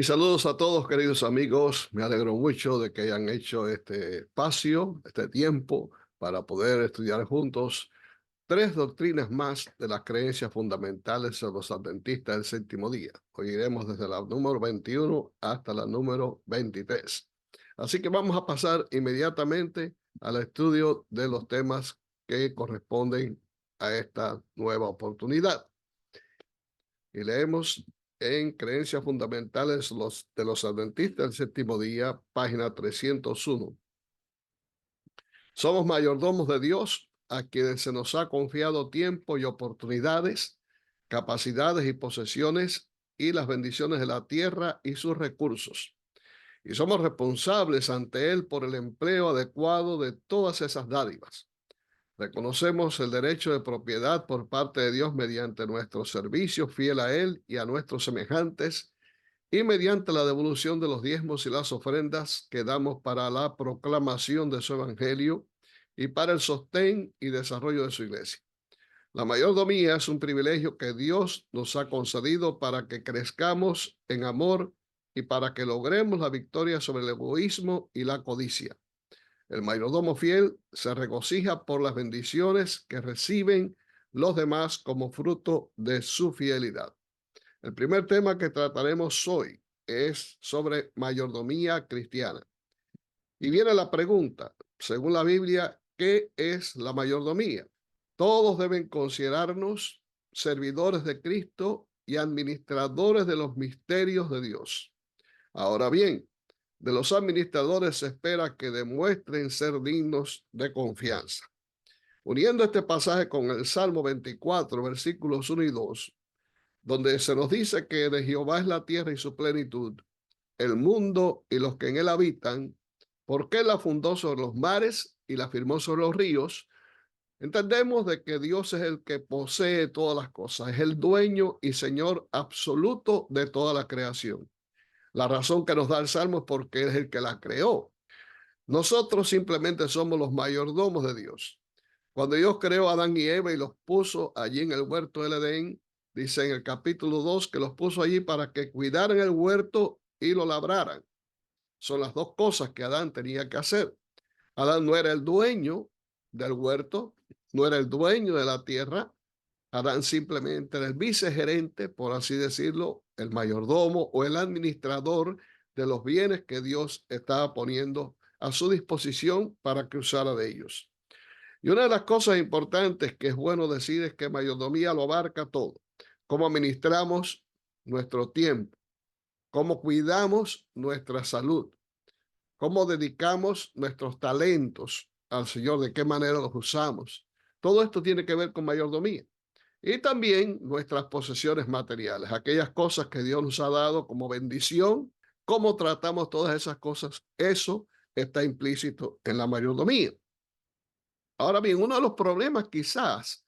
Mis saludos a todos, queridos amigos. Me alegro mucho de que hayan hecho este espacio, este tiempo, para poder estudiar juntos tres doctrinas más de las creencias fundamentales de los adventistas del séptimo día. Hoy iremos desde la número 21 hasta la número 23. Así que vamos a pasar inmediatamente al estudio de los temas que corresponden a esta nueva oportunidad. Y leemos en Creencias Fundamentales de los Adventistas del Séptimo Día, página 301. Somos mayordomos de Dios, a quienes se nos ha confiado tiempo y oportunidades, capacidades y posesiones, y las bendiciones de la tierra y sus recursos. Y somos responsables ante Él por el empleo adecuado de todas esas dádivas. Reconocemos el derecho de propiedad por parte de Dios mediante nuestro servicio fiel a Él y a nuestros semejantes, y mediante la devolución de los diezmos y las ofrendas que damos para la proclamación de su evangelio y para el sostén y desarrollo de su iglesia. La mayordomía es un privilegio que Dios nos ha concedido para que crezcamos en amor y para que logremos la victoria sobre el egoísmo y la codicia. El mayordomo fiel se regocija por las bendiciones que reciben los demás como fruto de su fidelidad. El primer tema que trataremos hoy es sobre mayordomía cristiana. Y viene la pregunta, según la Biblia, ¿qué es la mayordomía? Todos deben considerarnos servidores de Cristo y administradores de los misterios de Dios. Ahora bien, de los administradores se espera que demuestren ser dignos de confianza. Uniendo este pasaje con el Salmo 24, versículos 1 y 2, donde se nos dice que de Jehová es la tierra y su plenitud, el mundo y los que en él habitan, porque él la fundó sobre los mares y la firmó sobre los ríos. Entendemos de que Dios es el que posee todas las cosas, es el dueño y señor absoluto de toda la creación. La razón que nos da el Salmo es porque Él es el que la creó. Nosotros simplemente somos los mayordomos de Dios. Cuando Dios creó a Adán y Eva y los puso allí en el huerto del Edén, dice en el capítulo 2 que los puso allí para que cuidaran el huerto y lo labraran. Son las dos cosas que Adán tenía que hacer. Adán no era el dueño del huerto, no era el dueño de la tierra. Adán simplemente era el vicegerente, por así decirlo, el mayordomo o el administrador de los bienes que Dios estaba poniendo a su disposición para que usara de ellos. Y una de las cosas importantes que es bueno decir es que mayordomía lo abarca todo. Cómo administramos nuestro tiempo, cómo cuidamos nuestra salud, cómo dedicamos nuestros talentos al Señor, de qué manera los usamos. Todo esto tiene que ver con mayordomía. Y también nuestras posesiones materiales, aquellas cosas que Dios nos ha dado como bendición, cómo tratamos todas esas cosas, eso está implícito en la mayordomía. Ahora bien, uno de los problemas quizás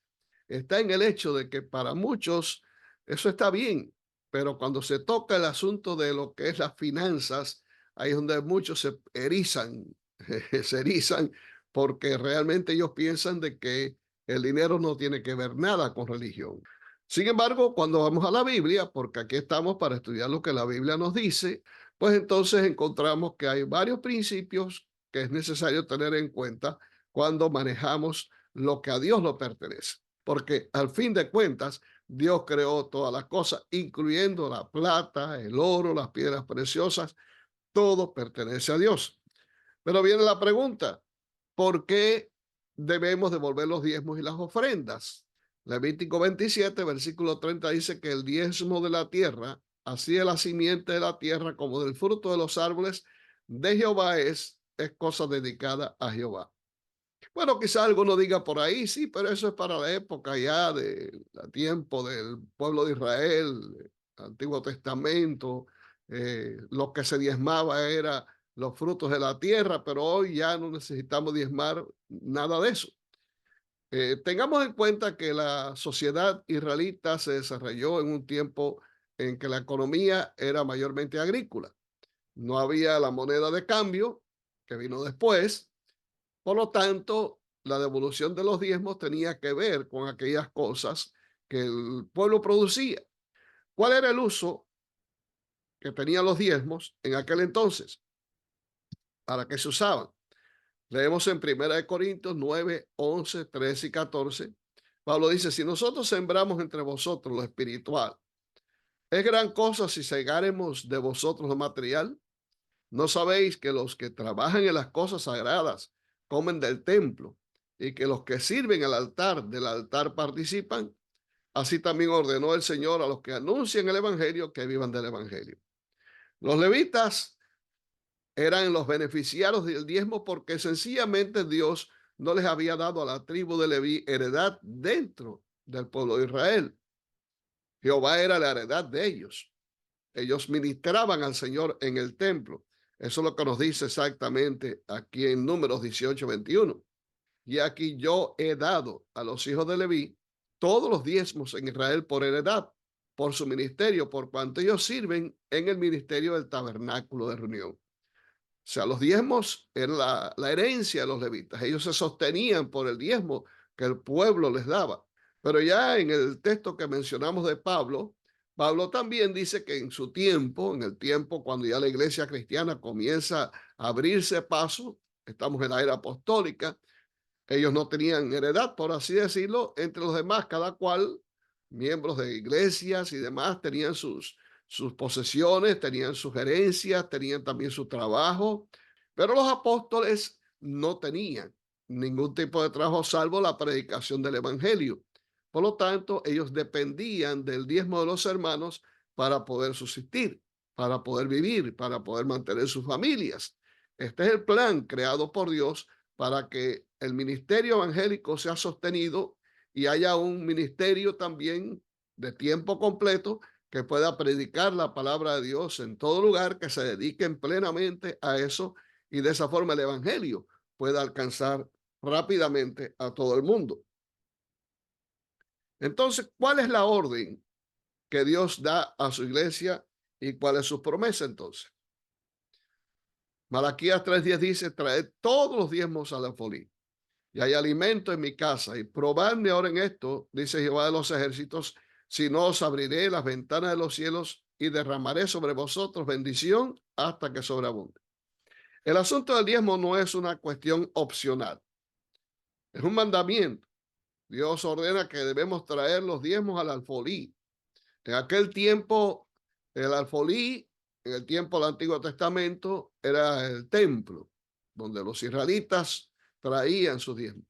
está en el hecho de que para muchos eso está bien, pero cuando se toca el asunto de lo que es las finanzas, ahí es donde muchos se erizan, se erizan porque realmente ellos piensan de que el dinero no tiene que ver nada con religión. Sin embargo, cuando vamos a la Biblia, porque aquí estamos para estudiar lo que la Biblia nos dice, pues entonces encontramos que hay varios principios que es necesario tener en cuenta cuando manejamos lo que a Dios le pertenece. Porque al fin de cuentas, Dios creó todas las cosas, incluyendo la plata, el oro, las piedras preciosas, todo pertenece a Dios. Pero viene la pregunta, ¿por qué debemos devolver los diezmos y las ofrendas? Levítico 27, versículo 30 dice que el diezmo de la tierra, así de la simiente de la tierra como del fruto de los árboles de Jehová es cosa dedicada a Jehová. Bueno, quizá alguno diga por ahí, sí, pero eso es para la época ya del tiempo del pueblo de Israel, Antiguo Testamento, lo que se diezmaba era los frutos de la tierra, pero hoy ya no necesitamos diezmar nada de eso. Tengamos en cuenta que la sociedad israelita se desarrolló en un tiempo en que la economía era mayormente agrícola. No había la moneda de cambio, que vino después. Por lo tanto, la devolución de los diezmos tenía que ver con aquellas cosas que el pueblo producía. ¿Cuál era el uso que tenían los diezmos en aquel entonces. ¿Para qué se usaban? Leemos en 1 Corintios 9, 11, 13 y 14. Pablo dice, si nosotros sembramos entre vosotros lo espiritual, ¿es gran cosa si segáremos de vosotros lo material? ¿No sabéis que los que trabajan en las cosas sagradas comen del templo y que los que sirven al altar del altar participan? Así también ordenó el Señor a los que anuncian el evangelio que vivan del evangelio. Los levitas eran los beneficiarios del diezmo porque sencillamente Dios no les había dado a la tribu de Leví heredad dentro del pueblo de Israel. Jehová era la heredad de ellos. Ellos ministraban al Señor en el templo. Eso es lo que nos dice exactamente aquí en Números 18, 21. Y aquí yo he dado a los hijos de Leví todos los diezmos en Israel por heredad, por su ministerio, por cuanto ellos sirven en el ministerio del tabernáculo de reunión. O sea, los diezmos eran la herencia de los levitas. Ellos se sostenían por el diezmo que el pueblo les daba. Pero ya en el texto que mencionamos de Pablo, Pablo también dice que en su tiempo, en el tiempo cuando ya la iglesia cristiana comienza a abrirse paso, estamos en la era apostólica, ellos no tenían heredad, por así decirlo, entre los demás, cada cual, miembros de iglesias y demás, tenían sus posesiones, tenían sus herencias, tenían también su trabajo, pero los apóstoles no tenían ningún tipo de trabajo salvo la predicación del evangelio. Por lo tanto, ellos dependían del diezmo de los hermanos para poder subsistir, para poder vivir, para poder mantener sus familias. Este es el plan creado por Dios para que el ministerio evangélico sea sostenido y haya un ministerio también de tiempo completo que pueda predicar la palabra de Dios en todo lugar, que se dediquen plenamente a eso y de esa forma el evangelio pueda alcanzar rápidamente a todo el mundo. Entonces, ¿cuál es la orden que Dios da a su iglesia y cuál es su promesa entonces? Malaquías 3:10 dice, traed todos los diezmos al alfolí y hay alimento en mi casa y probadme ahora en esto, dice Jehová de los ejércitos, si no os abriré las ventanas de los cielos y derramaré sobre vosotros bendición hasta que sobreabunde. El asunto del diezmo no es una cuestión opcional, es un mandamiento. Dios ordena que debemos traer los diezmos al alfolí. En aquel tiempo, el alfolí, en el tiempo del Antiguo Testamento, era el templo donde los israelitas traían sus diezmos.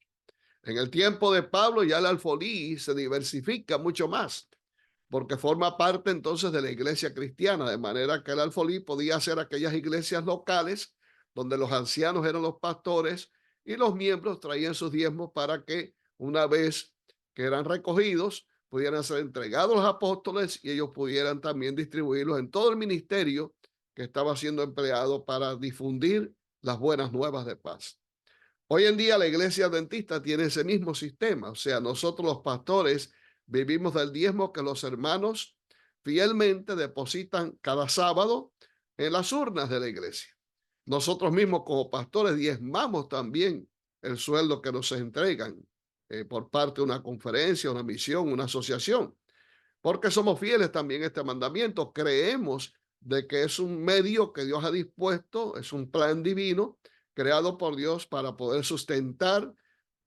En el tiempo de Pablo ya el alfolí se diversifica mucho más, porque forma parte entonces de la iglesia cristiana, de manera que el alfolí podía ser aquellas iglesias locales donde los ancianos eran los pastores y los miembros traían sus diezmos para que una vez que eran recogidos pudieran ser entregados a los apóstoles y ellos pudieran también distribuirlos en todo el ministerio que estaba siendo empleado para difundir las buenas nuevas de paz. Hoy en día la iglesia adventista tiene ese mismo sistema, o sea, nosotros los pastores vivimos del diezmo que los hermanos fielmente depositan cada sábado en las urnas de la iglesia. Nosotros mismos como pastores diezmamos también el sueldo que nos entregan por parte de una conferencia, una misión, una asociación, porque somos fieles también a este mandamiento. Creemos de que es un medio que Dios ha dispuesto, es un plan divino creado por Dios para poder sustentar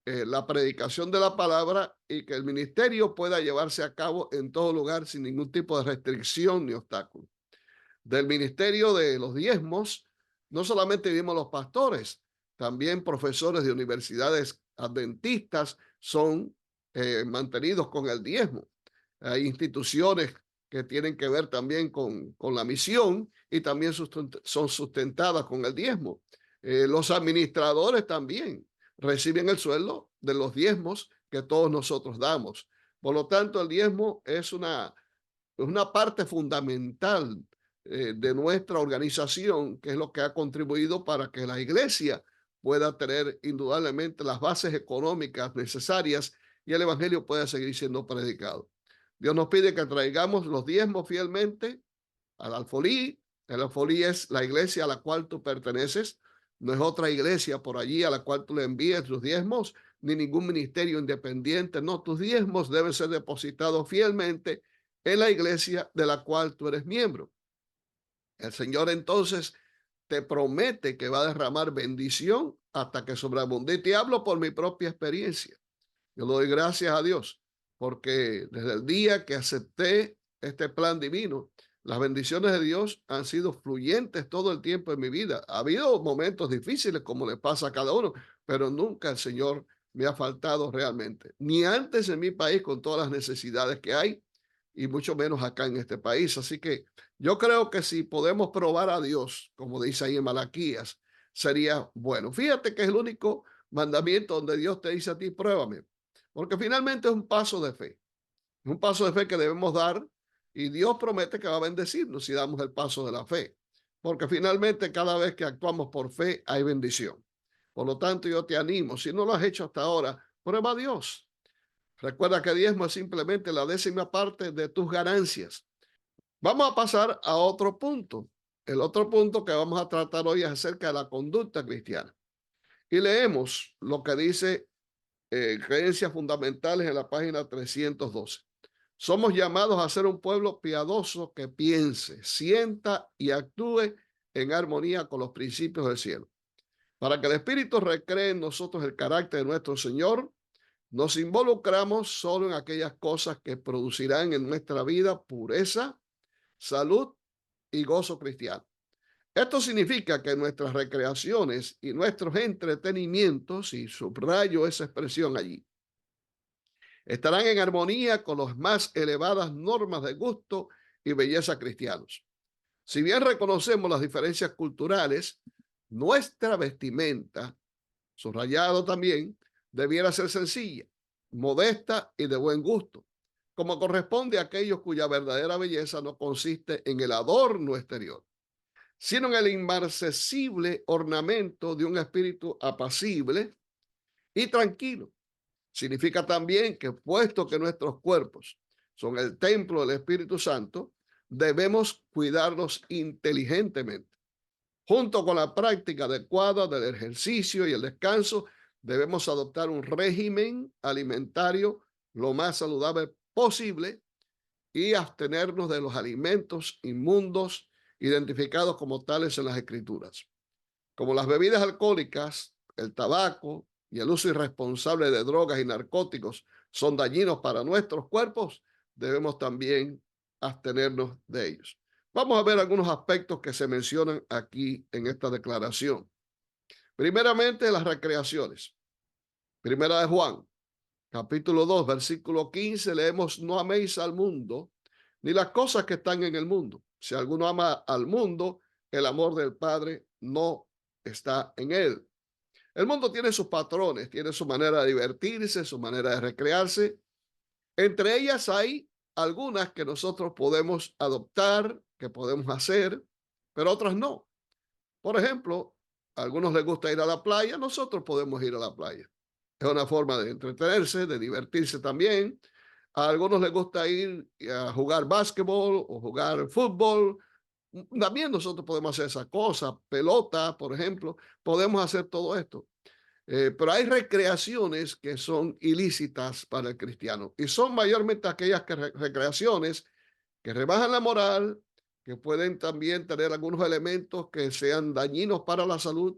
la predicación de la palabra y que el ministerio pueda llevarse a cabo en todo lugar sin ningún tipo de restricción ni obstáculo. Del ministerio de los diezmos, no solamente vivimos los pastores, también profesores de universidades adventistas son mantenidos con el diezmo. Hay instituciones que tienen que ver también con la misión y también son sustentadas con el diezmo. Los administradores también reciben el sueldo de los diezmos que todos nosotros damos. Por lo tanto, el diezmo es una parte fundamental de nuestra organización, que es lo que ha contribuido para que la iglesia pueda tener indudablemente las bases económicas necesarias y el evangelio pueda seguir siendo predicado. Dios nos pide que traigamos los diezmos fielmente al alfolí. El alfolí es la iglesia a la cual tú perteneces, no es otra iglesia por allí a la cual tú le envíes tus diezmos, ni ningún ministerio independiente. No, tus diezmos deben ser depositados fielmente en la iglesia de la cual tú eres miembro. El Señor entonces te promete que va a derramar bendición hasta que sobreabunde. Y te hablo por mi propia experiencia. Yo le doy gracias a Dios porque desde el día que acepté este plan divino, las bendiciones de Dios han sido fluyentes todo el tiempo en mi vida. Ha habido momentos difíciles como le pasa a cada uno, pero nunca el Señor me ha faltado realmente. Ni antes en mi país con todas las necesidades que hay y mucho menos acá en este país. Así que yo creo que si podemos probar a Dios, como dice ahí en Malaquías, sería bueno. Fíjate que es el único mandamiento donde Dios te dice a ti, pruébame. Porque finalmente es un paso de fe. Es un paso de fe que debemos dar y Dios promete que va a bendecirnos si damos el paso de la fe. Porque finalmente cada vez que actuamos por fe hay bendición. Por lo tanto, yo te animo, si no lo has hecho hasta ahora, prueba a Dios. Recuerda que diezmo es simplemente la 10ª parte de tus ganancias. Vamos a pasar a otro punto. El otro punto que vamos a tratar hoy es acerca de la conducta cristiana. Y leemos lo que dice creencias fundamentales en la página 312. Somos llamados a ser un pueblo piadoso que piense, sienta y actúe en armonía con los principios del cielo. Para que el Espíritu recree en nosotros el carácter de nuestro Señor, nos involucramos solo en aquellas cosas que producirán en nuestra vida pureza, salud y gozo cristiano. Esto significa que nuestras recreaciones y nuestros entretenimientos, y subrayo esa expresión allí, estarán en armonía con las más elevadas normas de gusto y belleza cristianos. Si bien reconocemos las diferencias culturales, nuestra vestimenta, subrayado también, debiera ser sencilla, modesta y de buen gusto, como corresponde a aquellos cuya verdadera belleza no consiste en el adorno exterior, sino en el inmarcesible ornamento de un espíritu apacible y tranquilo. Significa también que puesto que nuestros cuerpos son el templo del Espíritu Santo, debemos cuidarlos inteligentemente. Junto con la práctica adecuada del ejercicio y el descanso, debemos adoptar un régimen alimentario lo más saludable posible y abstenernos de los alimentos inmundos identificados como tales en las Escrituras. Como las bebidas alcohólicas, el tabaco y el uso irresponsable de drogas y narcóticos son dañinos para nuestros cuerpos, debemos también abstenernos de ellos. Vamos a ver algunos aspectos que se mencionan aquí en esta declaración. Primeramente, las recreaciones. Primera de Juan, capítulo 2, versículo 15, leemos, no améis al mundo, ni las cosas que están en el mundo. Si alguno ama al mundo, el amor del Padre no está en él. El mundo tiene sus patrones, tiene su manera de divertirse, su manera de recrearse. Entre ellas hay algunas que nosotros podemos adoptar, que podemos hacer, pero otras no. Por ejemplo, a algunos les gusta ir a la playa, nosotros podemos ir a la playa. Es una forma de entretenerse, de divertirse también. A algunos les gusta ir a jugar básquetbol o jugar fútbol. También nosotros podemos hacer esa cosa, pelota, por ejemplo, podemos hacer todo esto. Pero hay recreaciones que son ilícitas para el cristiano y son mayormente aquellas recreaciones que rebajan la moral, que pueden también tener algunos elementos que sean dañinos para la salud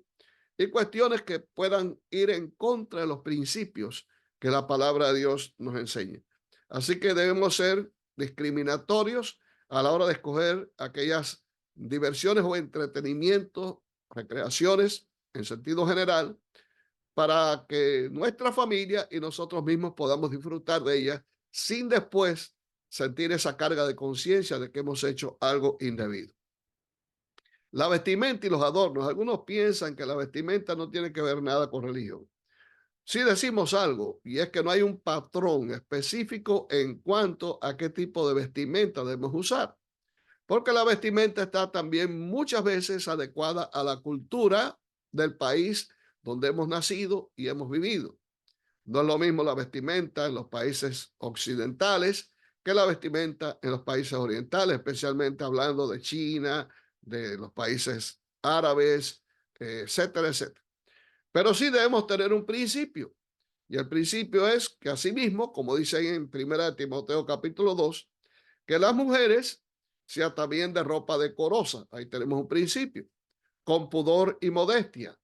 y cuestiones que puedan ir en contra de los principios que la palabra de Dios nos enseña. Así que debemos ser discriminatorios a la hora de escoger aquellas diversiones o entretenimientos, recreaciones en sentido general, para que nuestra familia y nosotros mismos podamos disfrutar de ella sin después sentir esa carga de conciencia de que hemos hecho algo indebido. La vestimenta y los adornos. Algunos piensan que la vestimenta no tiene que ver nada con religión. Sí decimos algo, y es que no hay un patrón específico en cuanto a qué tipo de vestimenta debemos usar, porque la vestimenta está también muchas veces adecuada a la cultura del país donde hemos nacido y hemos vivido. No es lo mismo la vestimenta en los países occidentales que la vestimenta en los países orientales, especialmente hablando de China, de los países árabes, etcétera, etcétera. Pero sí debemos tener un principio. Y el principio es que asimismo, como dice ahí en 1 Timoteo capítulo 2, que las mujeres sea también de ropa decorosa. Ahí tenemos un principio. Con pudor y modestia,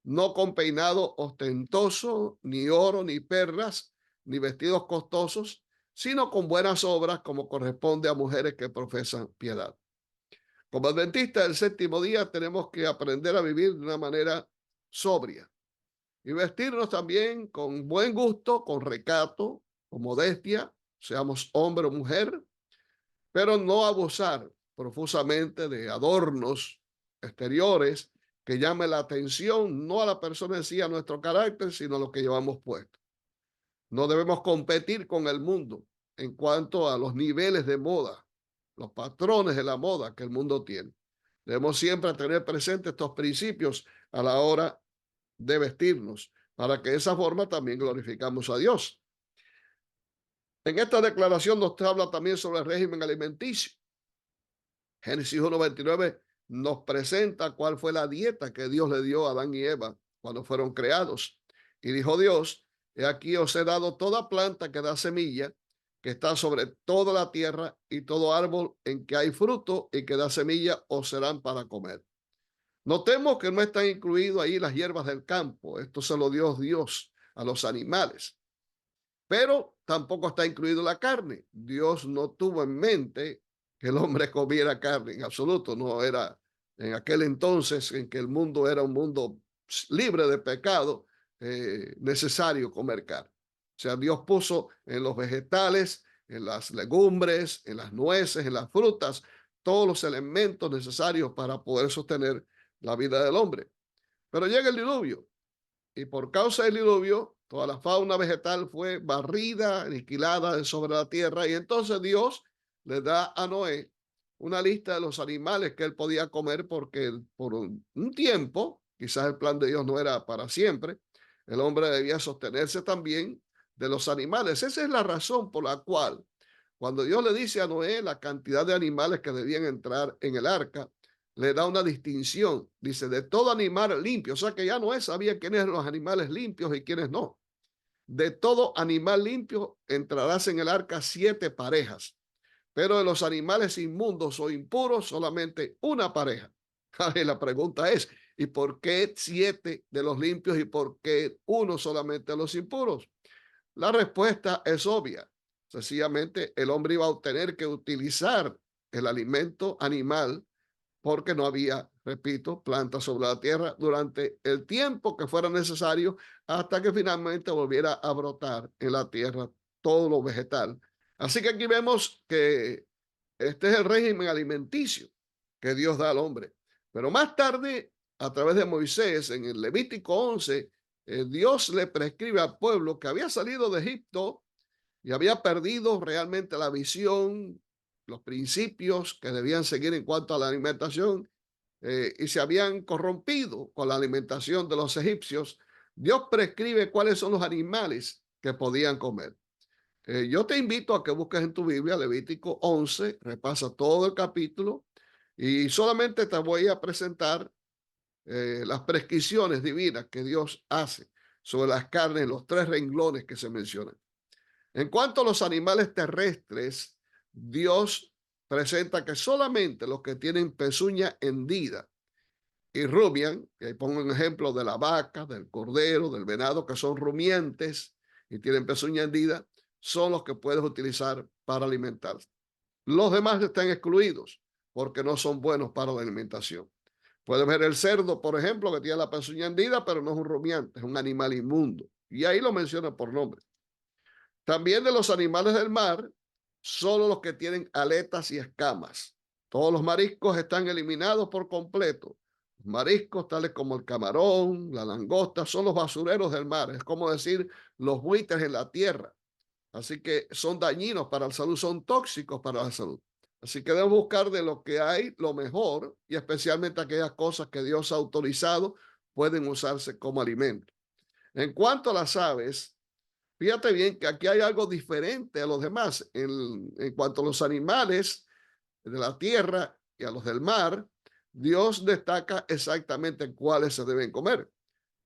no con peinado ostentoso, ni oro, ni perlas, ni vestidos costosos, sino con buenas obras como corresponde a mujeres que profesan piedad. Como adventistas del séptimo día tenemos que aprender a vivir de una manera sobria y vestirnos también con buen gusto, con recato, con modestia, seamos hombre o mujer, pero no abusar profusamente de adornos exteriores que llamen la atención no a la persona en sí, a nuestro carácter, sino a lo que llevamos puesto. No debemos competir con el mundo en cuanto a los niveles de moda, los patrones de la moda que el mundo tiene. Debemos siempre tener presentes estos principios a la hora de vestirnos, para que de esa forma también glorificamos a Dios. En esta declaración nos habla también sobre el régimen alimenticio. Génesis 1:29 nos presenta cuál fue la dieta que Dios le dio a Adán y Eva cuando fueron creados. Y dijo Dios, he aquí os he dado toda planta que da semilla, que está sobre toda la tierra, y todo árbol en que hay fruto y que da semilla os serán para comer. Notemos que no están incluidos ahí las hierbas del campo. Esto se lo dio Dios a los animales. Pero tampoco está incluido la carne. Dios no tuvo en mente que el hombre comiera carne en absoluto. No era en aquel entonces en que el mundo era un mundo libre de pecado, necesario comer carne. O sea, Dios puso en los vegetales, en las legumbres, en las nueces, en las frutas, todos los elementos necesarios para poder sostener la vida del hombre. Pero llega el diluvio y por causa del diluvio, toda la fauna vegetal fue barrida, aniquilada sobre la tierra, y entonces Dios le da a Noé una lista de los animales que él podía comer porque por un tiempo, quizás el plan de Dios no era para siempre, el hombre debía sostenerse también de los animales. Esa es la razón por la cual cuando Dios le dice a Noé la cantidad de animales que debían entrar en el arca, le da una distinción. Dice, de todo animal limpio. O sea que ya Noé sabía quiénes eran los animales limpios y quiénes no. De todo animal limpio entrarás en el arca 7 parejas, pero de los animales inmundos o impuros solamente una pareja. Y la pregunta es, ¿y por qué 7 de los limpios y por qué uno solamente de los impuros? La respuesta es obvia. Sencillamente el hombre iba a tener que utilizar el alimento animal porque no había, repito, plantas sobre la tierra durante el tiempo que fuera necesario hasta que finalmente volviera a brotar en la tierra todo lo vegetal. Así que aquí vemos que este es el régimen alimenticio que Dios da al hombre. Pero más tarde, a través de Moisés, en el Levítico 11, Dios le prescribe al pueblo que había salido de Egipto y había perdido realmente la visión, los principios que debían seguir en cuanto a la alimentación, y se habían corrompido con la alimentación de los egipcios. Dios prescribe cuáles son los animales que podían comer. Yo te invito a que busques en tu Biblia Levítico 11, repasa todo el capítulo y solamente te voy a presentar las prescripciones divinas que Dios hace sobre las carnes, los 3 renglones que se mencionan. En cuanto a los animales terrestres, Dios presenta que solamente los que tienen pezuña hendida y rumian, y ahí pongo un ejemplo de la vaca, del cordero, del venado, que son rumiantes y tienen pezuña hendida, son los que puedes utilizar para alimentarse. Los demás están excluidos porque no son buenos para la alimentación. Puedes ver el cerdo, por ejemplo, que tiene la pezuña hendida, pero no es un rumiante, es un animal inmundo. Y ahí lo menciona por nombre. También de los animales del mar, solo los que tienen aletas y escamas. Todos los mariscos están eliminados por completo. Los mariscos, tales como el camarón, la langosta, son los basureros del mar. Es como decir los buitres en la tierra. Así que son dañinos para la salud, son tóxicos para la salud. Así que debemos buscar de lo que hay lo mejor y especialmente aquellas cosas que Dios ha autorizado pueden usarse como alimento. En cuanto a las aves, fíjate bien que aquí hay algo diferente a los demás. En cuanto a los animales de la tierra y a los del mar, Dios destaca exactamente cuáles se deben comer.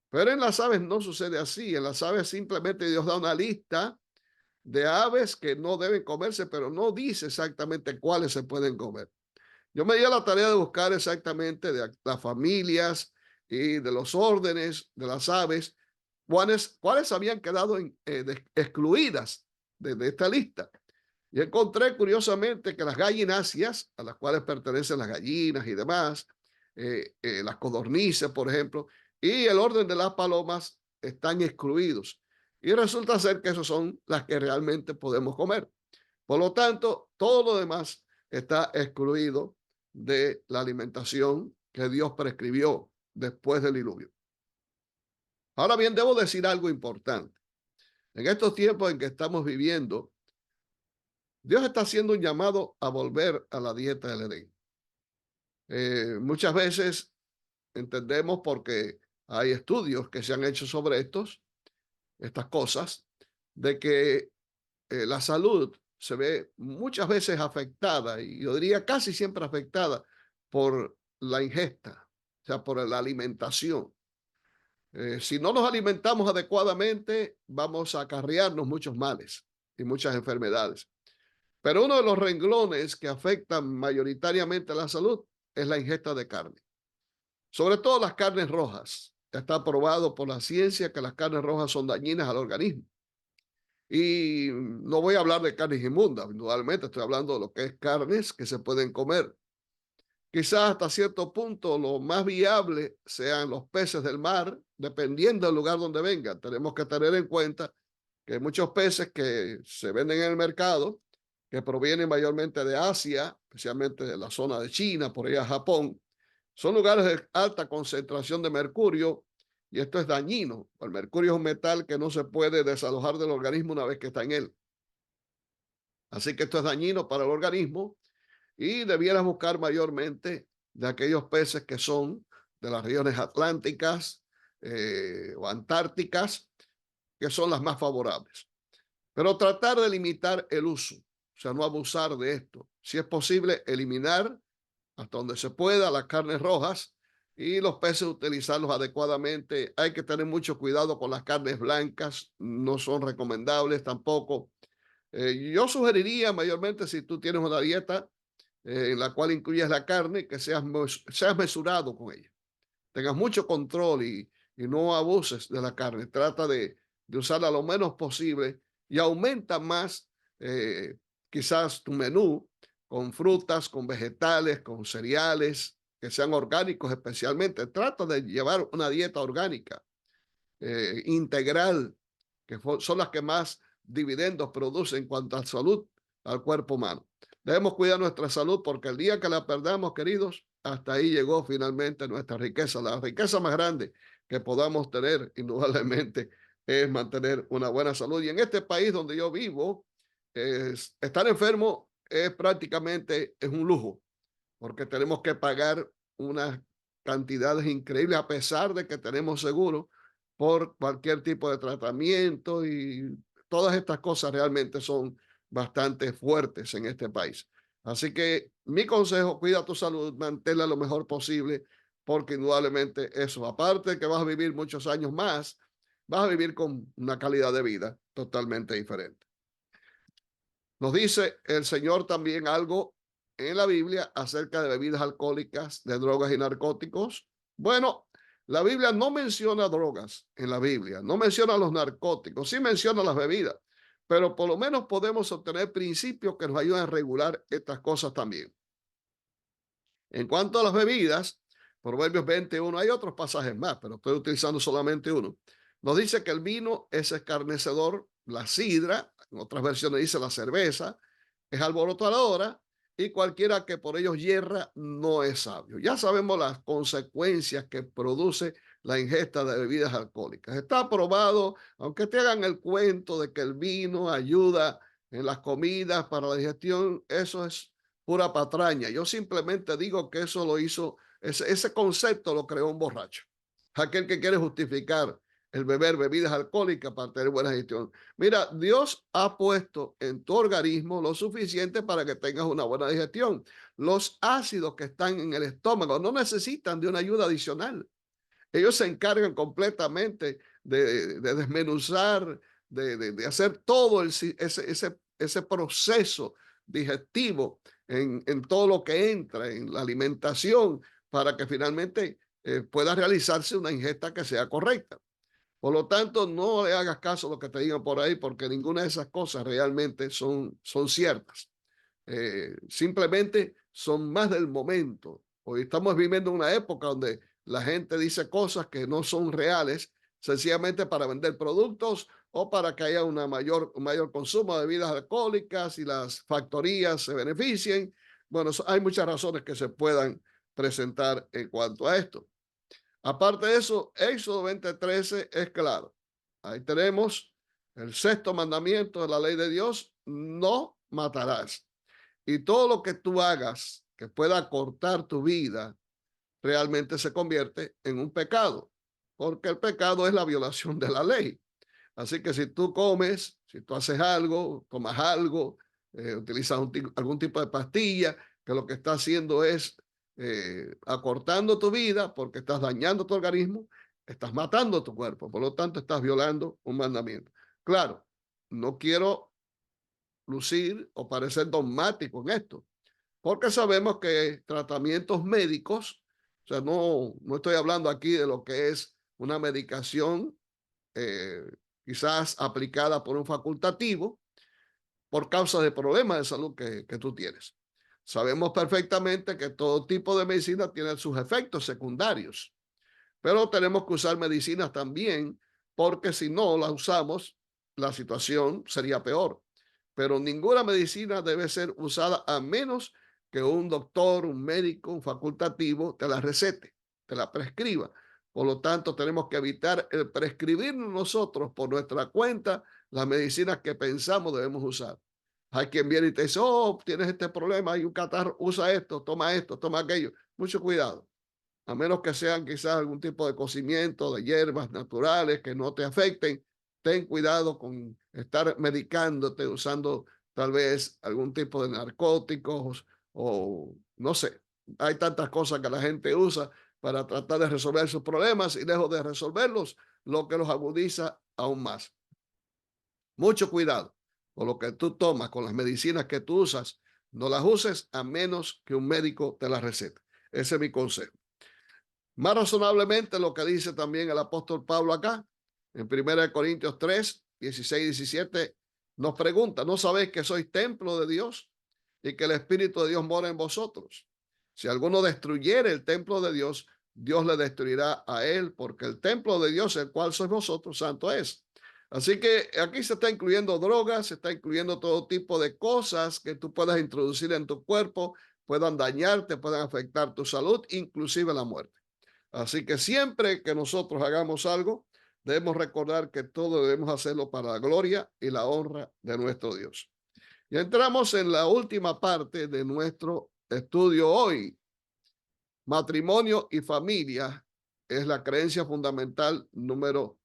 Pero en las aves no sucede así. En las aves simplemente Dios da una lista de aves que no deben comerse, pero no dice exactamente cuáles se pueden comer. Yo me di a la tarea de buscar exactamente de las familias y de los órdenes de las aves, cuáles habían quedado excluidas de esta lista. Y encontré curiosamente que las gallináceas, a las cuales pertenecen las gallinas y demás, las codornices, por ejemplo, y el orden de las palomas están excluidos. Y resulta ser que esas son las que realmente podemos comer. Por lo tanto, todo lo demás está excluido de la alimentación que Dios prescribió después del diluvio. Ahora bien, debo decir algo importante. En estos tiempos en que estamos viviendo, Dios está haciendo un llamado a volver a la dieta del Edén. Muchas veces entendemos, porque hay estudios que se han hecho sobre estas cosas, de que la salud se ve muchas veces afectada, y yo diría casi siempre afectada por la ingesta, o sea, por la alimentación. Si no nos alimentamos adecuadamente, vamos a acarrearnos muchos males y muchas enfermedades. Pero uno de los renglones que afectan mayoritariamente a la salud es la ingesta de carne, sobre todo las carnes rojas. Está probado por la ciencia que las carnes rojas son dañinas al organismo. Y no voy a hablar de carnes inmundas, indudablemente estoy hablando de lo que es carnes que se pueden comer. Quizás hasta cierto punto lo más viable sean los peces del mar, dependiendo del lugar donde vengan. Tenemos que tener en cuenta que hay muchos peces que se venden en el mercado, que provienen mayormente de Asia, especialmente de la zona de China, por allá Japón. Son lugares de alta concentración de mercurio, y esto es dañino. El mercurio es un metal que no se puede desalojar del organismo una vez que está en él. Así que esto es dañino para el organismo, y debieras buscar mayormente de aquellos peces que son de las regiones atlánticas o antárticas, que son las más favorables. Pero tratar de limitar el uso, o sea, no abusar de esto. Si es posible, eliminar hasta donde se pueda las carnes rojas, y los peces utilizarlos adecuadamente. Hay que tener mucho cuidado con las carnes blancas, no son recomendables tampoco. Yo sugeriría mayormente, si tú tienes una dieta en la cual incluyes la carne, que seas mesurado con ella, tengas mucho control, y no abuses de la carne. Trata de usarla lo menos posible, y aumenta más quizás tu menú con frutas, con vegetales, con cereales que sean orgánicos especialmente. Trata de llevar una dieta orgánica, integral, que son las que más dividendos producen en cuanto a salud al cuerpo humano. Debemos cuidar nuestra salud, porque el día que la perdamos, queridos, hasta ahí llegó finalmente nuestra riqueza. La riqueza más grande que podamos tener, indudablemente, es mantener una buena salud. Y en este país donde yo vivo, estar enfermo es prácticamente es un lujo, porque tenemos que pagar unas cantidades increíbles, a pesar de que tenemos seguro, por cualquier tipo de tratamiento, y todas estas cosas realmente son bastante fuertes en este país. Así que mi consejo: cuida tu salud, manténla lo mejor posible, porque indudablemente eso, aparte de que vas a vivir muchos años más, vas a vivir con una calidad de vida totalmente diferente. Nos dice el Señor también algo en la Biblia acerca de bebidas alcohólicas, de drogas y narcóticos. Bueno, la Biblia no menciona drogas en la Biblia, no menciona los narcóticos, sí menciona las bebidas, pero por lo menos podemos obtener principios que nos ayudan a regular estas cosas también. En cuanto a las bebidas, Proverbios 21, hay otros pasajes más, pero estoy utilizando solamente uno. Nos dice que el vino es escarnecedor, la sidra, en otras versiones dice la cerveza, es alborotadora, y cualquiera que por ellos hierra no es sabio. Ya sabemos las consecuencias que produce la ingesta de bebidas alcohólicas. Está probado, aunque te hagan el cuento de que el vino ayuda en las comidas para la digestión, eso es pura patraña. Yo simplemente digo que eso lo hizo, ese concepto lo creó un borracho, aquel que quiere justificar el beber bebidas alcohólicas para tener buena gestión. Mira, Dios ha puesto en tu organismo lo suficiente para que tengas una buena digestión. Los ácidos que están en el estómago no necesitan de una ayuda adicional. Ellos se encargan completamente de desmenuzar, de hacer todo ese proceso digestivo en todo lo que entra, en la alimentación, para que finalmente pueda realizarse una ingesta que sea correcta. Por lo tanto, no le hagas caso a lo que te digan por ahí, porque ninguna de esas cosas realmente son ciertas. Simplemente son más del momento. Hoy estamos viviendo una época donde la gente dice cosas que no son reales, sencillamente para vender productos o para que haya un mayor consumo de bebidas alcohólicas y las factorías se beneficien. Bueno, hay muchas razones que se puedan presentar en cuanto a esto. Aparte de eso, Éxodo 20:13 es claro. Ahí tenemos el sexto mandamiento de la ley de Dios: no matarás. Y todo lo que tú hagas que pueda cortar tu vida realmente se convierte en un pecado, porque el pecado es la violación de la ley. Así que si tú comes, si tú haces algo, tomas algo, utilizas algún tipo de pastilla, que lo que está haciendo es acortando tu vida porque estás dañando tu organismo, estás matando tu cuerpo, por lo tanto estás violando un mandamiento. Claro, no quiero lucir o parecer dogmático en esto, porque sabemos que tratamientos médicos, o sea, no estoy hablando aquí de lo que es una medicación eh, quizás aplicada por un facultativo por causa de problemas de salud que tú tienes. Sabemos perfectamente que todo tipo de medicina tiene sus efectos secundarios, pero tenemos que usar medicinas también, porque si no las usamos, la situación sería peor. Pero ninguna medicina debe ser usada a menos que un doctor, un médico, un facultativo te la recete, te la prescriba. Por lo tanto, tenemos que evitar el prescribirnos nosotros por nuestra cuenta las medicinas que pensamos debemos usar. Hay quien viene y te dice: oh, tienes este problema, hay un catarro, usa esto, toma aquello. Mucho cuidado, a menos que sean quizás algún tipo de cocimiento de hierbas naturales que no te afecten. Ten cuidado con estar medicándote usando tal vez algún tipo de narcóticos o no sé. Hay tantas cosas que la gente usa para tratar de resolver sus problemas y lejos de resolverlos, lo que los agudiza aún más. Mucho cuidado con lo que tú tomas, con las medicinas que tú usas. No las uses a menos que un médico te las recete. Ese es mi consejo. Más razonablemente lo que dice también el apóstol Pablo acá, en 1 Corintios 3, 16 y 17, nos pregunta: ¿no sabéis que sois templo de Dios y que el Espíritu de Dios mora en vosotros? Si alguno destruyere el templo de Dios, Dios le destruirá a él, porque el templo de Dios, el cual sois vosotros, santo es. Así que aquí se está incluyendo drogas, se está incluyendo todo tipo de cosas que tú puedas introducir en tu cuerpo, puedan dañarte, puedan afectar tu salud, inclusive la muerte. Así que siempre que nosotros hagamos algo, debemos recordar que todo debemos hacerlo para la gloria y la honra de nuestro Dios. Y entramos en la última parte de nuestro estudio hoy. Matrimonio y familia es la creencia fundamental número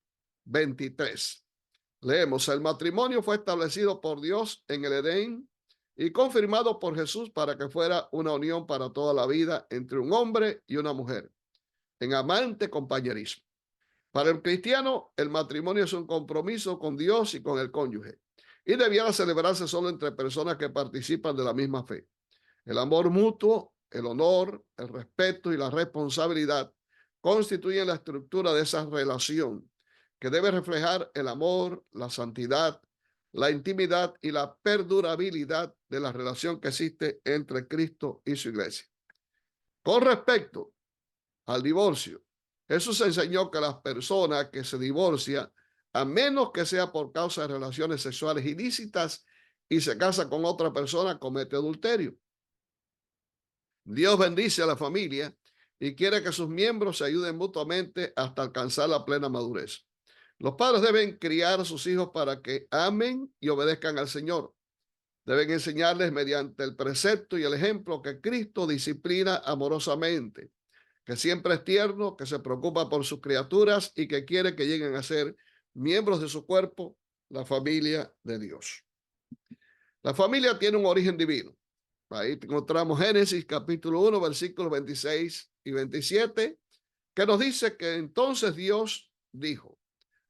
23. Leemos: el matrimonio fue establecido por Dios en el Edén y confirmado por Jesús para que fuera una unión para toda la vida entre un hombre y una mujer, en amante compañerismo. Para el cristiano, el matrimonio es un compromiso con Dios y con el cónyuge, y debiera celebrarse solo entre personas que participan de la misma fe. El amor mutuo, el honor, el respeto y la responsabilidad constituyen la estructura de esa relación, que debe reflejar el amor, la santidad, la intimidad y la perdurabilidad de la relación que existe entre Cristo y su iglesia. Con respecto al divorcio, Jesús enseñó que las personas que se divorcian, a menos que sea por causa de relaciones sexuales ilícitas y se casa con otra persona, comete adulterio. Dios bendice a la familia y quiere que sus miembros se ayuden mutuamente hasta alcanzar la plena madurez. Los padres deben criar a sus hijos para que amen y obedezcan al Señor. Deben enseñarles mediante el precepto y el ejemplo que Cristo disciplina amorosamente, que siempre es tierno, que se preocupa por sus criaturas y que quiere que lleguen a ser miembros de su cuerpo, la familia de Dios. La familia tiene un origen divino. Ahí encontramos Génesis capítulo 1, versículos 26 y 27, que nos dice que entonces Dios dijo: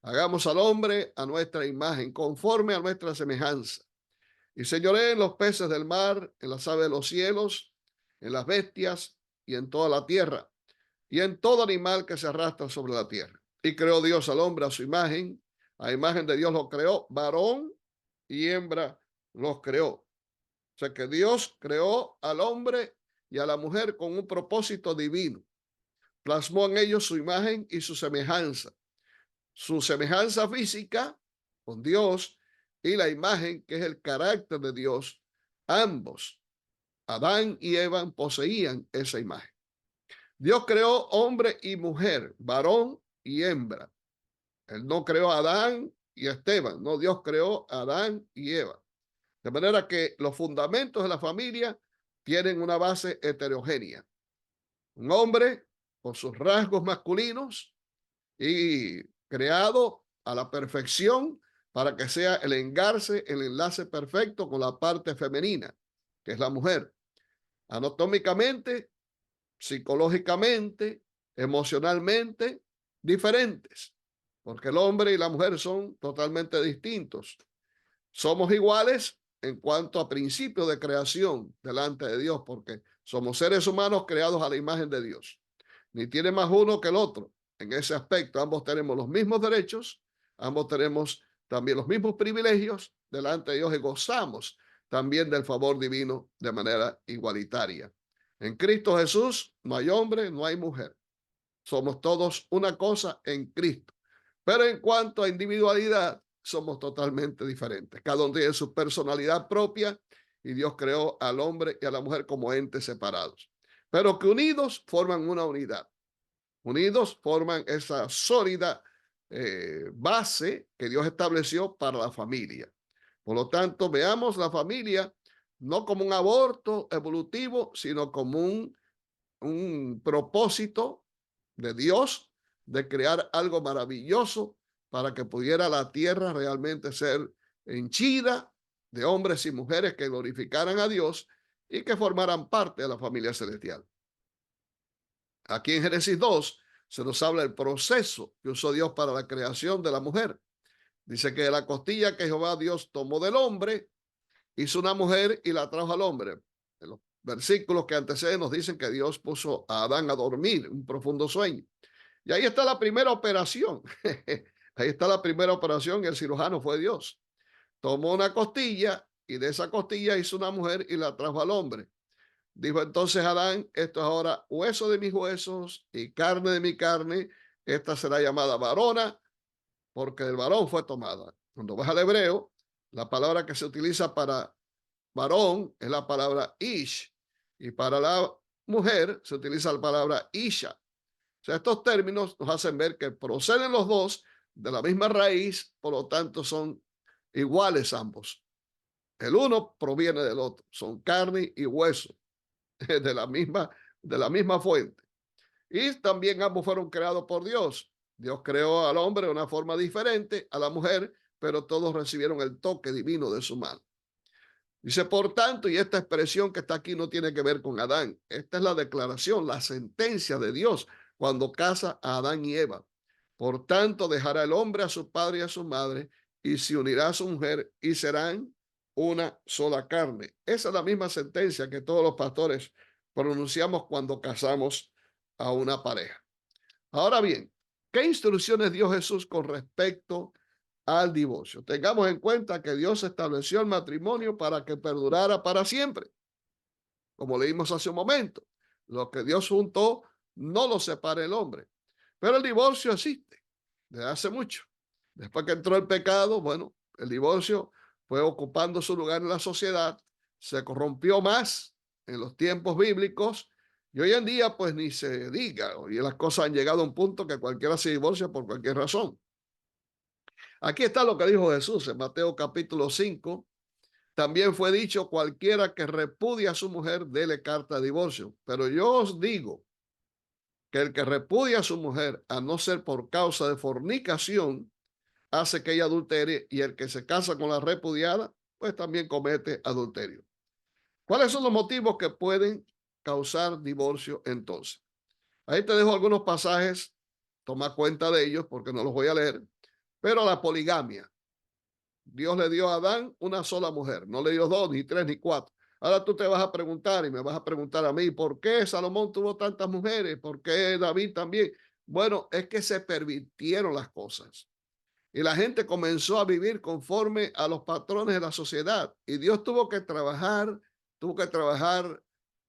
hagamos al hombre a nuestra imagen, conforme a nuestra semejanza, Y señoré en los peces del mar, en las aves de los cielos, en las bestias y en toda la tierra, y en todo animal que se arrastra sobre la tierra. Y creó Dios al hombre a su imagen, a imagen de Dios lo creó, varón y hembra los creó. O sea que Dios creó al hombre y a la mujer con un propósito divino. Plasmó en ellos su imagen y su semejanza física con Dios y la imagen que es el carácter de Dios. Ambos, Adán y Eva, poseían esa imagen. Dios creó hombre y mujer, varón y hembra. Él no creó a Adán y a Esteban, no, Dios creó a Adán y Eva. De manera que los fundamentos de la familia tienen una base heterogénea. Un hombre con sus rasgos masculinos y creado a la perfección para que sea el enlace perfecto con la parte femenina, que es la mujer. Anatómicamente, psicológicamente, emocionalmente, diferentes, porque el hombre y la mujer son totalmente distintos. Somos iguales en cuanto a principios de creación delante de Dios, porque somos seres humanos creados a la imagen de Dios. Ni tiene más uno que el otro. En ese aspecto, ambos tenemos los mismos derechos, ambos tenemos también los mismos privilegios delante de Dios y gozamos también del favor divino de manera igualitaria. En Cristo Jesús no hay hombre, no hay mujer. Somos todos una cosa en Cristo. Pero en cuanto a individualidad, somos totalmente diferentes. Cada uno tiene su personalidad propia y Dios creó al hombre y a la mujer como entes separados, pero que unidos forman una unidad. Unidos forman esa sólida base que Dios estableció para la familia. Por lo tanto, veamos la familia no como un aborto evolutivo, sino como un propósito de Dios de crear algo maravilloso para que pudiera la tierra realmente ser henchida de hombres y mujeres que glorificaran a Dios y que formaran parte de la familia celestial. Aquí en Génesis 2 se nos habla del proceso que usó Dios para la creación de la mujer. Dice que de la costilla que Jehová Dios tomó del hombre, hizo una mujer y la trajo al hombre. En los versículos que anteceden nos dicen que Dios puso a Adán a dormir, un profundo sueño. Y ahí está la primera operación. Ahí está la primera operación y el cirujano fue Dios. Tomó una costilla y de esa costilla hizo una mujer y la trajo al hombre. Dijo entonces Adán, esto es ahora hueso de mis huesos y carne de mi carne. Esta será llamada varona porque del varón fue tomada. Cuando vas al hebreo, la palabra que se utiliza para varón es la palabra ish y para la mujer se utiliza la palabra isha. O sea, estos términos nos hacen ver que proceden los dos de la misma raíz, por lo tanto son iguales ambos. El uno proviene del otro, son carne y hueso de la misma fuente. Y también ambos fueron creados por Dios. Dios creó al hombre de una forma diferente, a la mujer, pero todos recibieron el toque divino de su mano. Dice, por tanto, y esta expresión que está aquí no tiene que ver con Adán. Esta es la declaración, la sentencia de Dios cuando casa a Adán y Eva. Por tanto, dejará el hombre a su padre y a su madre y se unirá a su mujer y serán una sola carne. Esa es la misma sentencia que todos los pastores pronunciamos cuando casamos a una pareja. Ahora bien, ¿qué instrucciones dio Jesús con respecto al divorcio? Tengamos en cuenta que Dios estableció el matrimonio para que perdurara para siempre. Como leímos hace un momento, lo que Dios juntó no lo separa el hombre. Pero el divorcio existe desde hace mucho. Después que entró el pecado, bueno, el divorcio fue ocupando su lugar en la sociedad, se corrompió más en los tiempos bíblicos y hoy en día pues ni se diga, y las cosas han llegado a un punto que cualquiera se divorcia por cualquier razón. Aquí está lo que dijo Jesús en Mateo capítulo 5. También fue dicho, cualquiera que repudia a su mujer, dele carta de divorcio. Pero yo os digo que el que repudia a su mujer, a no ser por causa de fornicación, hace que ella adultere, y el que se casa con la repudiada, pues también comete adulterio. ¿Cuáles son los motivos que pueden causar divorcio entonces? Ahí te dejo algunos pasajes, toma cuenta de ellos porque no los voy a leer, pero la poligamia. Dios le dio a Adán una sola mujer, no le dio dos, ni tres, ni cuatro. Ahora tú te vas a preguntar y me vas a preguntar a mí, ¿por qué Salomón tuvo tantas mujeres? ¿Por qué David también? Bueno, es que se permitieron las cosas y la gente comenzó a vivir conforme a los patrones de la sociedad y Dios tuvo que trabajar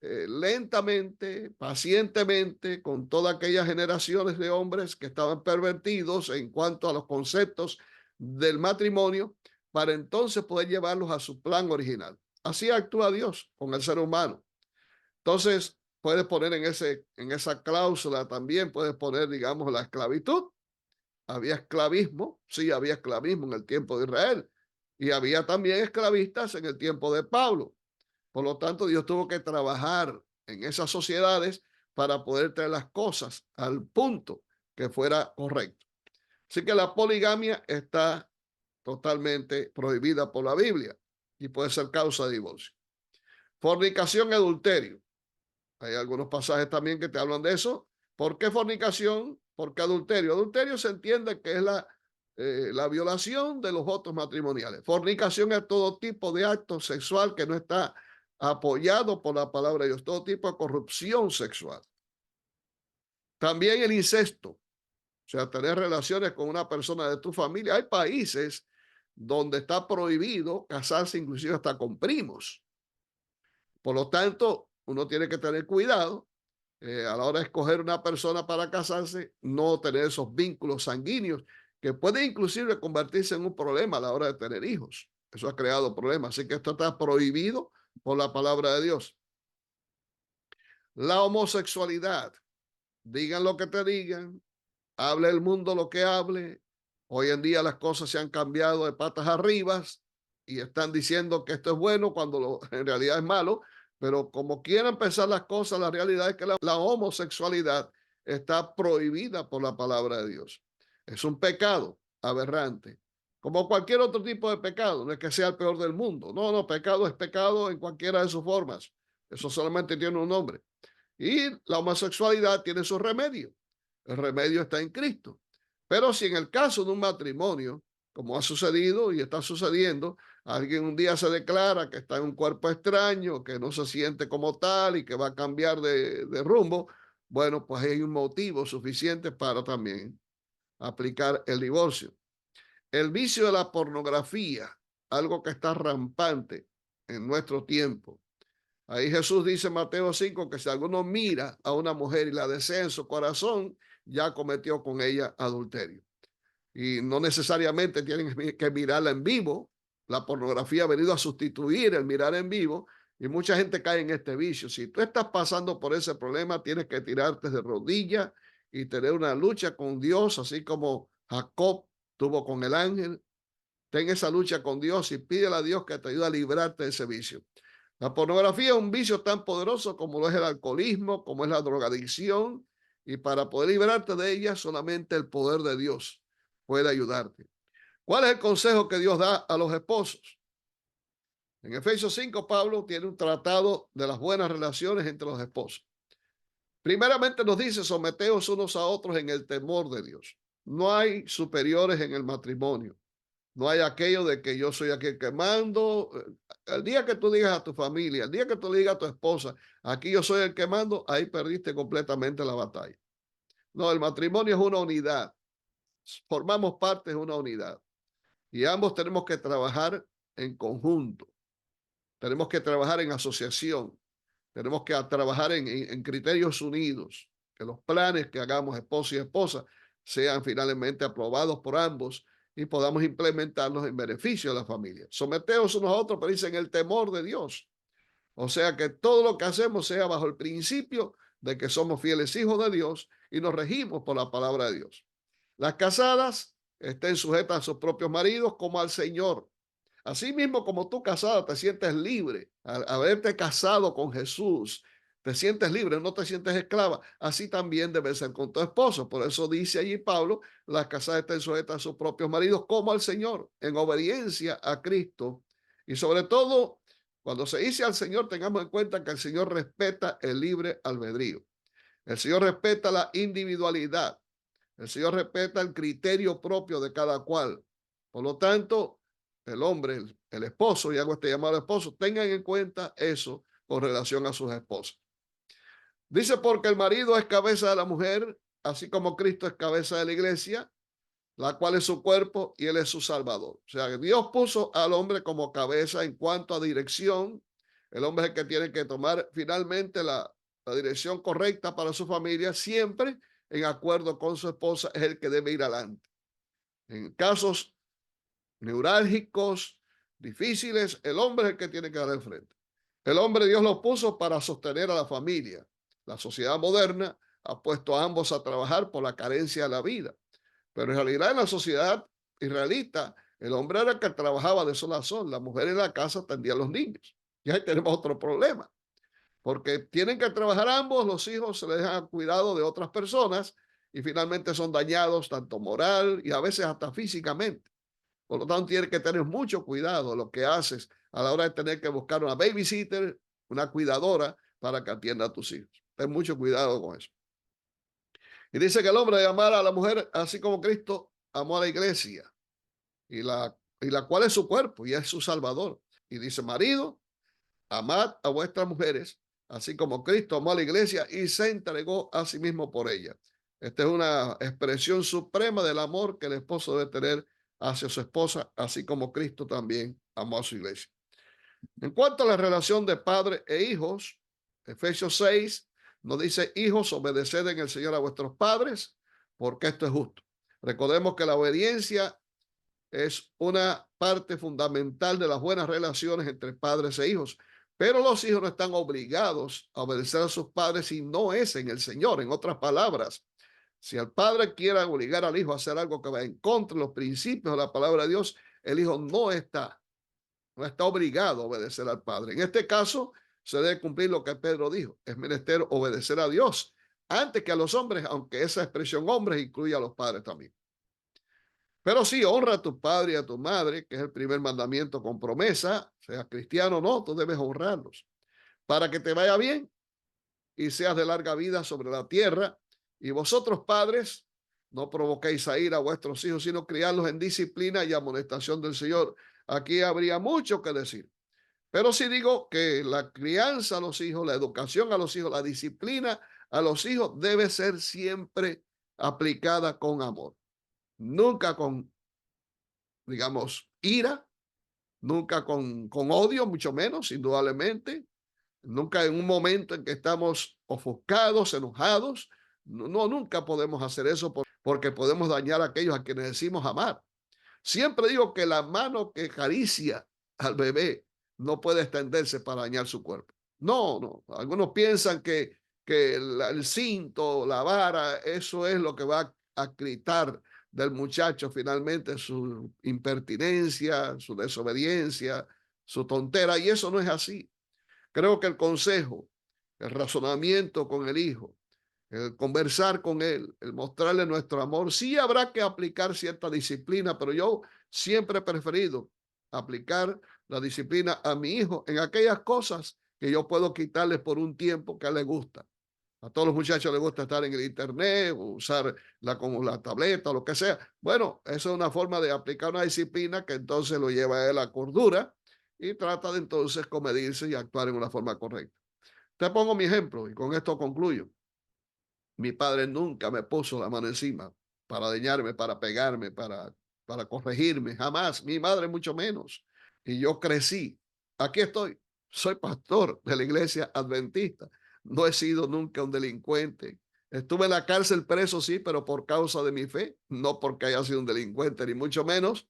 lentamente, pacientemente, con todas aquellas generaciones de hombres que estaban pervertidos en cuanto a los conceptos del matrimonio, para entonces poder llevarlos a su plan original. Así actúa Dios con el ser humano. Entonces, puedes poner en esa cláusula también, puedes poner, digamos, la esclavitud. Había esclavismo, sí, había esclavismo en el tiempo de Israel y había también esclavistas en el tiempo de Pablo. Por lo tanto, Dios tuvo que trabajar en esas sociedades para poder traer las cosas al punto que fuera correcto. Así que la poligamia está totalmente prohibida por la Biblia y puede ser causa de divorcio. Fornicación y adulterio. Hay algunos pasajes también que te hablan de eso. ¿Por qué fornicación? ¿Por qué adulterio? Adulterio se entiende que es la violación de los votos matrimoniales. Fornicación es todo tipo de acto sexual que no está apoyado por la palabra de Dios, todo tipo de corrupción sexual. También el incesto, o sea, tener relaciones con una persona de tu familia. Hay países donde está prohibido casarse inclusive hasta con primos. Por lo tanto, uno tiene que tener cuidado a la hora de escoger una persona para casarse, no tener esos vínculos sanguíneos que pueden inclusive convertirse en un problema a la hora de tener hijos. Eso ha creado problemas, así que esto está prohibido por la palabra de Dios. La homosexualidad, digan lo que te digan, hable el mundo lo que hable. Hoy en día las cosas se han cambiado de patas arriba y están diciendo que esto es bueno cuando en realidad es malo. Pero como quieran pensar las cosas, la realidad es que la homosexualidad está prohibida por la palabra de Dios. Es un pecado aberrante, como cualquier otro tipo de pecado. No es que sea el peor del mundo. No, no, pecado es pecado en cualquiera de sus formas. Eso solamente tiene un nombre. Y la homosexualidad tiene su remedio. El remedio está en Cristo. Pero si en el caso de un matrimonio, como ha sucedido y está sucediendo, alguien un día se declara que está en un cuerpo extraño, que no se siente como tal y que va a cambiar de rumbo, bueno, pues hay un motivo suficiente para también aplicar el divorcio. El vicio de la pornografía, algo que está rampante en nuestro tiempo. Ahí Jesús dice en Mateo 5 que si alguno mira a una mujer y la desea en su corazón, ya cometió con ella adulterio. Y no necesariamente tienen que mirarla en vivo. La pornografía ha venido a sustituir el mirar en vivo y mucha gente cae en este vicio. Si tú estás pasando por ese problema, tienes que tirarte de rodillas y tener una lucha con Dios, así como Jacob tuvo con el ángel. Ten esa lucha con Dios y pídele a Dios que te ayude a librarte de ese vicio. La pornografía es un vicio tan poderoso como lo es el alcoholismo, como es la drogadicción, y para poder librarte de ella, solamente el poder de Dios puede ayudarte. ¿Cuál es el consejo que Dios da a los esposos? En Efesios 5, Pablo tiene un tratado de las buenas relaciones entre los esposos. Primeramente nos dice, someteos unos a otros en el temor de Dios. No hay superiores en el matrimonio. No hay aquello de que yo soy aquí el que mando. El día que tú digas a tu familia, el día que tú le digas a tu esposa, aquí yo soy el que mando, ahí perdiste completamente la batalla. No, el matrimonio es una unidad. Formamos parte de una unidad. Y ambos tenemos que trabajar en conjunto. Tenemos que trabajar en asociación. Tenemos que trabajar en criterios unidos. Que los planes que hagamos esposo y esposa sean finalmente aprobados por ambos y podamos implementarlos en beneficio de la familia. Someteos unos a otros, pero dicen el temor de Dios. O sea, que todo lo que hacemos sea bajo el principio de que somos fieles hijos de Dios y nos regimos por la palabra de Dios. Las casadas estén sujetas a sus propios maridos como al Señor. Así mismo como tú casada te sientes libre al haberte casado con Jesús, te sientes libre, no te sientes esclava, así también debe ser con tu esposo. Por eso dice allí Pablo, las casadas estén sujetas a sus propios maridos como al Señor, en obediencia a Cristo. Y sobre todo, cuando se dice al Señor, tengamos en cuenta que el Señor respeta el libre albedrío. El Señor respeta la individualidad. El Señor respeta el criterio propio de cada cual. Por lo tanto, el hombre, el esposo, y hago este llamado al esposo, tengan en cuenta eso con relación a sus esposas. Dice, porque el marido es cabeza de la mujer, así como Cristo es cabeza de la iglesia, la cual es su cuerpo y él es su salvador. O sea, Dios puso al hombre como cabeza en cuanto a dirección. El hombre es el que tiene que tomar finalmente la dirección correcta para su familia, siempre en acuerdo con su esposa, es el que debe ir adelante. En casos neurálgicos, difíciles, el hombre es el que tiene que dar el frente. El hombre Dios lo puso para sostener a la familia. La sociedad moderna ha puesto a ambos a trabajar por la carencia de la vida. Pero en realidad en la sociedad israelita, el hombre era el que trabajaba de sol a sol, la mujer en la casa atendía a los niños. Y ahí tenemos otro problema, porque tienen que trabajar ambos, los hijos se les dejan al cuidado de otras personas y finalmente son dañados tanto moral y a veces hasta físicamente. Por lo tanto, tienes que tener mucho cuidado lo que haces a la hora de tener que buscar una babysitter, una cuidadora para que atienda a tus hijos. Ten mucho cuidado con eso. Y dice que el hombre debe amar a la mujer así como Cristo amó a la iglesia y la cual es su cuerpo y es su salvador. Y dice, marido, amad a vuestras mujeres así como Cristo amó a la iglesia y se entregó a sí mismo por ella. Esta es una expresión suprema del amor que el esposo debe tener hacia su esposa, así como Cristo también amó a su iglesia. En cuanto a la relación de padre e hijos, Efesios 6 nos dice, hijos, obedeced en el Señor a vuestros padres, porque esto es justo. Recordemos que la obediencia es una parte fundamental de las buenas relaciones entre padres e hijos, pero los hijos no están obligados a obedecer a sus padres si no es en el Señor. En otras palabras, si el padre quiere obligar al hijo a hacer algo que va en contra de los principios de la palabra de Dios, el hijo no está obligado a obedecer al padre. En este caso, se debe cumplir lo que Pedro dijo. Es menester obedecer a Dios antes que a los hombres, aunque esa expresión hombres incluye a los padres también. Pero sí, honra a tu padre y a tu madre, que es el primer mandamiento con promesa, seas cristiano o no, tú debes honrarlos, para que te vaya bien y seas de larga vida sobre la tierra. Y vosotros, padres, no provoquéis a ir a vuestros hijos, sino criarlos en disciplina y amonestación del Señor. Aquí habría mucho que decir. Pero sí digo que la crianza a los hijos, la educación a los hijos, la disciplina a los hijos debe ser siempre aplicada con amor. Nunca con, digamos, ira, nunca con odio, mucho menos, indudablemente. Nunca en un momento en que estamos ofuscados, enojados. No, nunca podemos hacer eso porque podemos dañar a aquellos a quienes decimos amar. Siempre digo que la mano que acaricia al bebé no puede extenderse para dañar su cuerpo. No, no. Algunos piensan que el cinto, la vara, eso es lo que va a gritar del muchacho finalmente su impertinencia, su desobediencia, su tontera, y eso no es así. Creo que el consejo, el razonamiento con el hijo, el conversar con él, el mostrarle nuestro amor, sí habrá que aplicar cierta disciplina, pero yo siempre he preferido aplicar la disciplina a mi hijo en aquellas cosas que yo puedo quitarles por un tiempo que a él le gusta. A todos los muchachos les gusta estar en el internet, o usar como la tableta o lo que sea. Bueno, eso es una forma de aplicar una disciplina que entonces lo lleva a él a cordura y trata de entonces comedirse y actuar en una forma correcta. Te pongo mi ejemplo y con esto concluyo. Mi padre nunca me puso la mano encima para dañarme, para pegarme, para corregirme, jamás. Mi madre mucho menos. Y yo crecí. Aquí estoy. Soy pastor de la iglesia adventista. No he sido nunca un delincuente. Estuve en la cárcel preso, sí, pero por causa de mi fe, no porque haya sido un delincuente, ni mucho menos.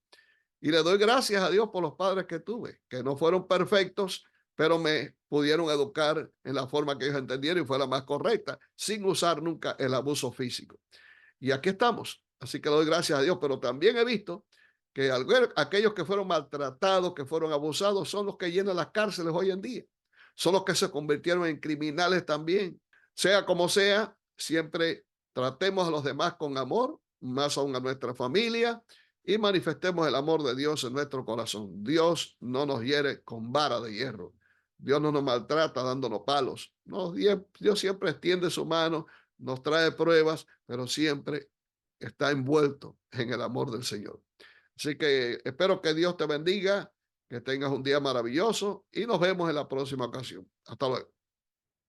Y le doy gracias a Dios por los padres que tuve, que no fueron perfectos, pero me pudieron educar en la forma que ellos entendieron y fue la más correcta, sin usar nunca el abuso físico. Y aquí estamos. Así que le doy gracias a Dios, pero también he visto que aquellos que fueron maltratados, que fueron abusados, son los que llenan las cárceles hoy en día. Son los que se convirtieron en criminales también. Sea como sea, siempre tratemos a los demás con amor, más aún a nuestra familia, y manifestemos el amor de Dios en nuestro corazón. Dios no nos hiere con vara de hierro. Dios no nos maltrata dándonos palos. No, Dios siempre extiende su mano, nos trae pruebas, pero siempre está envuelto en el amor del Señor. Así que espero que Dios te bendiga, que tengas un día maravilloso y nos vemos en la próxima ocasión. Hasta luego.